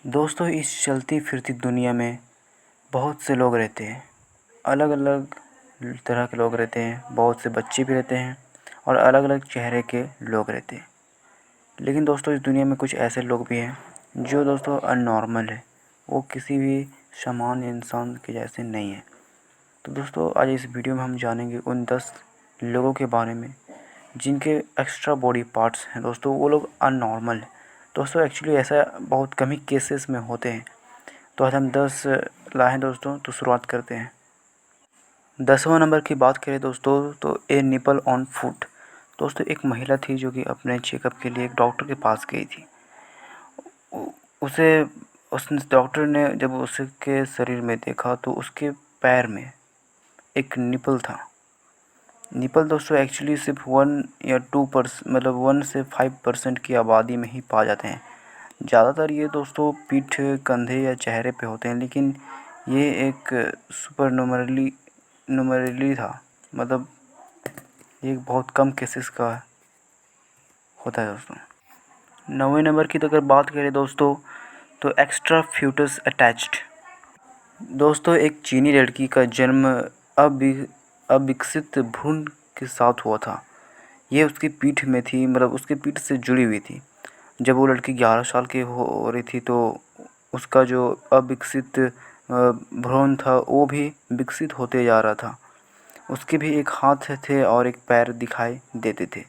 दोस्तों, इस चलती फिरती दुनिया में बहुत से लोग रहते हैं। अलग अलग तरह के लोग रहते हैं, बहुत से बच्चे भी रहते हैं और अलग अलग चेहरे के लोग रहते हैं। लेकिन दोस्तों, इस दुनिया में कुछ ऐसे लोग भी हैं जो दोस्तों अननॉर्मल है। वो किसी भी सामान्य इंसान के जैसे नहीं है। तो दोस्तों, आज इस वीडियो में हम जानेंगे उन 10 लोगों के बारे में जिनके एक्स्ट्रा बॉडी पार्ट्स हैं। दोस्तों, वो लोग अननॉर्मल हैं। दोस्तों, एक्चुअली ऐसा बहुत कम ही केसेस में होते हैं। तो आज हम 10 लाए हैं दोस्तों, तो शुरुआत करते हैं। 10वां नंबर की बात करें दोस्तों, तो ए निपल ऑन फुट। दोस्तों, एक महिला थी जो कि अपने चेकअप के लिए एक डॉक्टर के पास गई थी। उसे उस डॉक्टर ने जब उसके शरीर में देखा तो उसके पैर में एक निपल था। निपल दोस्तों एक्चुअली सिर्फ 1 या 2% मतलब 1 से 5% की आबादी में ही पाए जाते हैं। ज़्यादातर ये दोस्तों पीठ, कंधे या चेहरे पे होते हैं, लेकिन ये एक सुपर न्यूमरली था। मतलब ये बहुत कम केसेस का होता है दोस्तों। 9वें नंबर की तो अगर बात करें दोस्तों, तो एक्स्ट्रा फ्यूटस अटैच्ड। दोस्तों, एक चीनी लड़की का जन्म अविकसित भ्रूण के साथ हुआ था। ये उसकी पीठ में थी, मतलब उसकी पीठ से जुड़ी हुई थी। जब वो लड़की 11 साल की हो रही थी तो उसका जो अविकसित भ्रूण था वो भी विकसित होते जा रहा था। उसके भी एक हाथ थे और एक पैर दिखाई देते थे।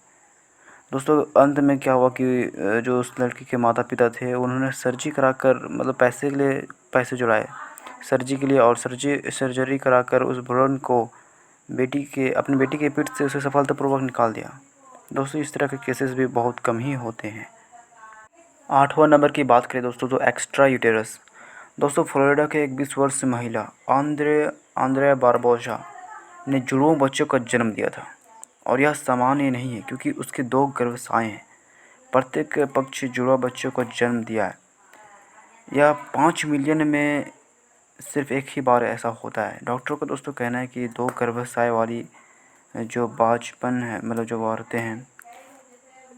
दोस्तों, अंत में क्या हुआ कि जो उस लड़की के माता पिता थे उन्होंने सर्जरी कराकर, मतलब पैसे के लिए पैसे जुटाए सर्जरी के लिए, और सर्जरी कराकर उस भ्रूण को अपनी बेटी के पेट से उसे सफलतापूर्वक निकाल दिया। दोस्तों, इस तरह के केसेस भी बहुत कम ही होते हैं। 8वां नंबर की बात करें दोस्तों, तो एक्स्ट्रा यूटेरस। दोस्तों, फ्लोरिडा के एक 20 वर्षीय महिला आंद्रे बारबोसा ने जुड़वा बच्चों का जन्म दिया था। और यह सामान्य नहीं है क्योंकि उसके 2 गर्भाशय हैं। प्रत्येक पक्ष जुड़वा बच्चों को जन्म दिया है। यह 5 मिलियन में सिर्फ एक ही बार ऐसा होता है। डॉक्टरों का दोस्तों कहना है कि 2 गर्भाशय वाली जो बाजपन है, मतलब जो औरतें हैं,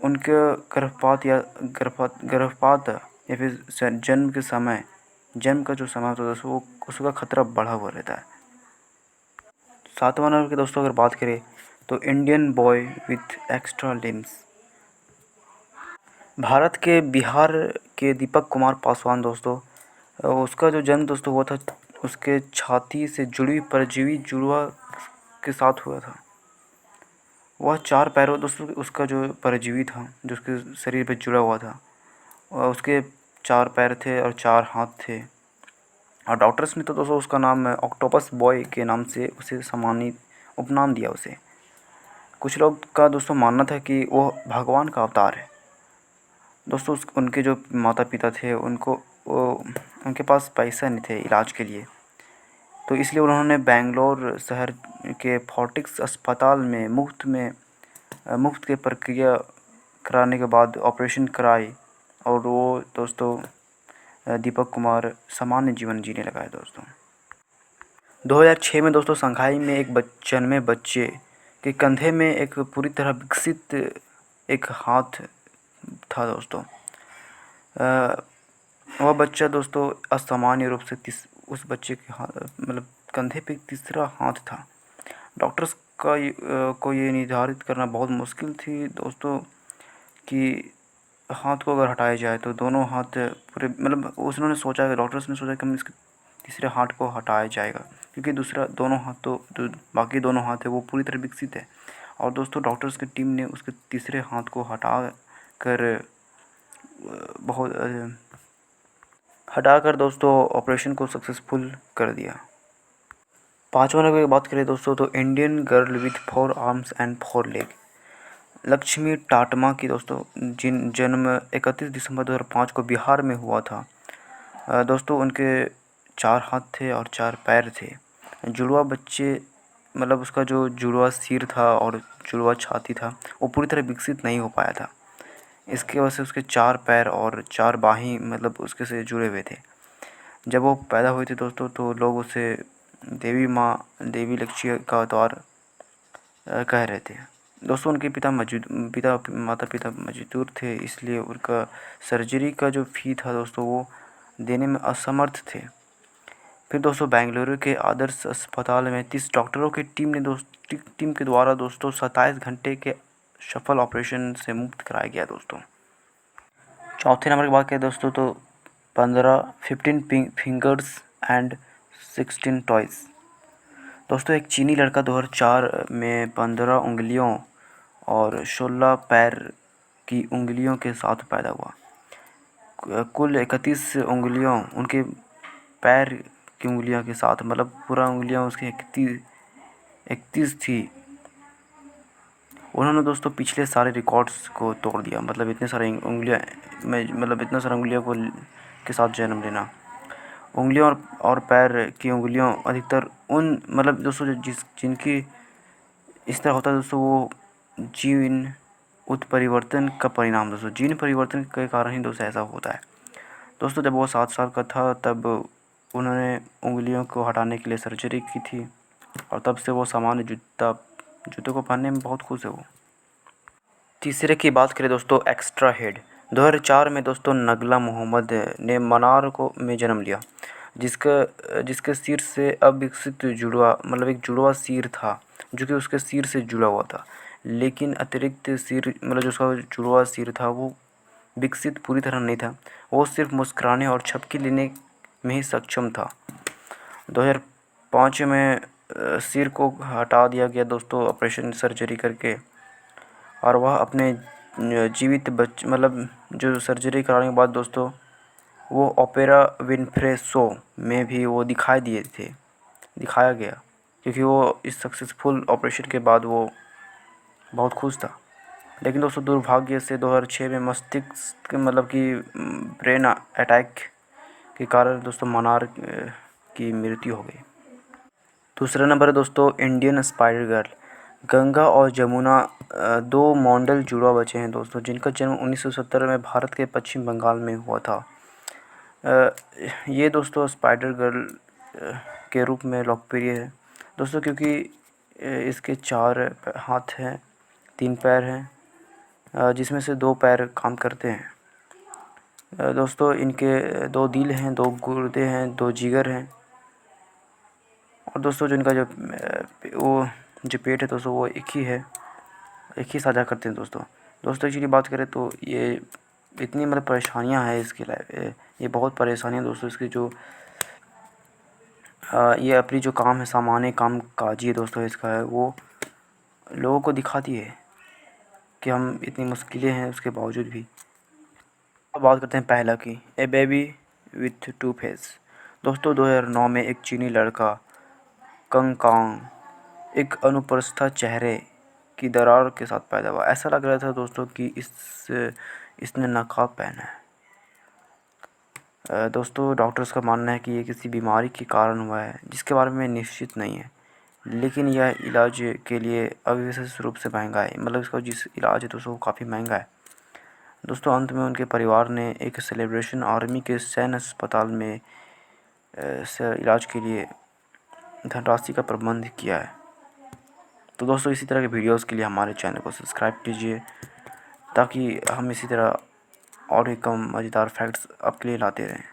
उनके गर्भपात या फिर जन्म का जो समय होता है दोस्तों, वो उसका खतरा बढ़ा हुआ रहता है। 7वां नंबर के दोस्तों अगर बात करें, तो Indian boy with extra limbs. Bharat के बिहार के दीपक कुमार पासवान दोस्तों, उसका जो जन्म दोस्तों हुआ था, उसके छाती से जुड़ी परजीवी जुड़वा के साथ हुआ था। वह 4 पैरों दोस्तों, उसका जो परजीवी था जो उसके शरीर पे जुड़ा हुआ था, और उसके 4 पैर थे और 4 हाथ थे। और डॉक्टर्स ने तो दोस्तों उसका नाम ऑक्टोपस बॉय के नाम से उसे सम्मानित उपनाम दिया उसे। कुछ लोग का दोस्तों मानना था कि वो भगवान का अवतार है। दोस्तों, उनके जो माता पिता थे उनके पास पैसा नहीं थे इलाज के लिए, तो इसलिए उन्होंने बेंगलोर शहर के फोर्टिक्स अस्पताल में मुफ्त के प्रक्रिया कराने के बाद ऑपरेशन कराई, और वो दोस्तों दीपक कुमार सामान्य जीवन जीने लगा है दोस्तों। 2006 में दोस्तों शंघाई में एक जन्मे बच्चे के कंधे में एक पूरी तरह विकसित एक हाथ था दोस्तों। वह बच्चा दोस्तों असामान्य रूप से उस बच्चे के हाथ, मतलब कंधे पे तीसरा हाथ था। डॉक्टर्स को ये निर्धारित करना बहुत मुश्किल थी दोस्तों कि हाथ को अगर हटाया जाए तो दोनों हाथ पूरे, मतलब उन्होंने सोचा कि डॉक्टर्स ने सोचा कि हम इसके तीसरे हाथ को हटाया जाएगा, क्योंकि दूसरा दोनों हाथ तो बाकी दोनों हाथ है वो पूरी तरह विकसित है। और दोस्तों डॉक्टर्स की टीम ने उसके तीसरे हाथ को बहुत हटाकर दोस्तों ऑपरेशन को सक्सेसफुल कर दिया। 5वां नंबर की बात करें दोस्तों, तो Indian girl with 4 arms and 4 leg. Lakshmi Tatma की दोस्तों जन्म 31 दिसंबर 2005 को बिहार में हुआ था। दोस्तों उनके 4 हाथ थे और 4 पैर थे। जुड़वा बच्चे, मतलब उसका जो जुड़वा सिर था और जुड़वा छाती था वो पूरी तरह विकसित नहीं हो पाया था। इसकी वजह से उसके 4 पैर और 4 बाहें मतलब उसके से जुड़े हुए थे। जब वो पैदा हुई थी दोस्तों तो लोग उसे देवी लक्ष्मी का अवतार कह रहे थे। दोस्तों उनके माता पिता मजदूर थे, इसलिए उनका सर्जरी का जो फ़ी था दोस्तों वो देने में असमर्थ थे। फिर दोस्तों बेंगलुरु के आदर्श अस्पताल में 30 डॉक्टरों की टीम के द्वारा दोस्तों 27 घंटे के सफल ऑपरेशन से मुक्त कराया गया दोस्तों। चौथे नंबर की बात करें दोस्तों तो 15 फिंगर्स एंड 16 टॉयज। दोस्तों एक चीनी लड़का 2004 में 15 उंगलियों और 16 पैर की उंगलियों के साथ पैदा हुआ। कुल 31 उंगलियों उनके पैर की उंगलियों के साथ, मतलब पूरा उंगलियां उसकी 31 थी। उन्होंने दोस्तों पिछले सारे रिकॉर्ड्स को तोड़ दिया, मतलब इतने सारे उंगलियां में, मतलब इतना सारे उंगलियों को के साथ जन्म लेना। उंगलियों और पैर की उंगलियों अधिकतर उन, मतलब दोस्तों जिनकी इस तरह होता है दोस्तों, वो जीन उत्परिवर्तन का परिणाम दोस्तों, जीन परिवर्तन के कारण ही दोस्तों ऐसा होता है। दोस्तों जब वो 7 साल का था तब उन्होंने उंगलियों को हटाने के लिए सर्जरी की थी और तब से वो सामान्य जूतों को पहनने में बहुत खुश है वो। तीसरे की बात करें दोस्तों एक्स्ट्रा हेड। 2004 में दोस्तों नगला मोहम्मद ने मनार को में जन्म लिया, जिसके सिर से अविकसित जुड़वा, मतलब एक जुड़वा सिर था जो कि उसके सिर से जुड़ा हुआ था, लेकिन अतिरिक्त सिर, मतलब जो उसका जुड़वा सिर था वो विकसित पूरी तरह नहीं था। वो सिर्फ मुस्कुराने और झपकी लेने में ही सक्षम था। 2005 में सिर को हटा दिया गया दोस्तों ऑपरेशन सर्जरी करके, और वह अपने जीवित मतलब जो सर्जरी कराने के बाद दोस्तों वो ओपेरा विनफ्रे शो में भी वो दिखाया गया, क्योंकि वो इस सक्सेसफुल ऑपरेशन के बाद वो बहुत खुश था। लेकिन दोस्तों दुर्भाग्य से 2006 में मस्तिष्क मतलब कि ब्रेन अटैक के कारण दोस्तों मनार की मृत्यु हो गई। दूसरा नंबर है दोस्तों इंडियन स्पाइडर गर्ल। गंगा और जमुना 2 मॉडल जुड़वा बच्चे हैं दोस्तों, जिनका जन्म 1970 में भारत के पश्चिम बंगाल में हुआ था। ये दोस्तों स्पाइडर गर्ल के रूप में लोकप्रिय है दोस्तों, क्योंकि इसके 4 हाथ हैं, 3 पैर हैं, जिसमें से 2 पैर काम करते हैं। दोस्तों इनके 2 दिल हैं, 2 गुर्दे हैं, 2 जिगर हैं, और दोस्तों जो इनका जो पेट है दोस्तों वो एक ही साझा करते हैं दोस्तों। एक्चुअली बात करें तो ये इतनी मतलब परेशानियां हैं इसके लिए, ये बहुत परेशानियां दोस्तों इसकी जो ये अपनी जो काम है, सामान्य काम काज ये दोस्तों इसका है, वो लोगों को दिखाती है कि हम इतनी मुश्किलें हैं उसके बावजूद भी। अब बात करते हैं पहला की, ए बेबी विथ 2 फेस। दोस्तों 2009 में एक चीनी लड़का कंगकांग एक अनुपस्थित चेहरे की दरार के साथ पैदा हुआ। ऐसा लग रहा था दोस्तों कि इसने नकाब पहना है। दोस्तों डॉक्टर्स का मानना है कि ये किसी बीमारी के कारण हुआ है, जिसके बारे में निश्चित नहीं है, लेकिन यह इलाज के लिए अविशेष रूप से महंगा है, मतलब इसका जिस इलाज है दोस्तों वो काफ़ी महंगा है। दोस्तों अंत में उनके परिवार ने एक सेलिब्रेशन आर्मी के सैन्य अस्पताल में इलाज के लिए धनराशि का प्रबंध किया है। तो दोस्तों इसी तरह के वीडियोस के लिए हमारे चैनल को सब्सक्राइब कीजिए, ताकि हम इसी तरह और भी कम मज़ेदार फैक्ट्स आपके लिए लाते रहें।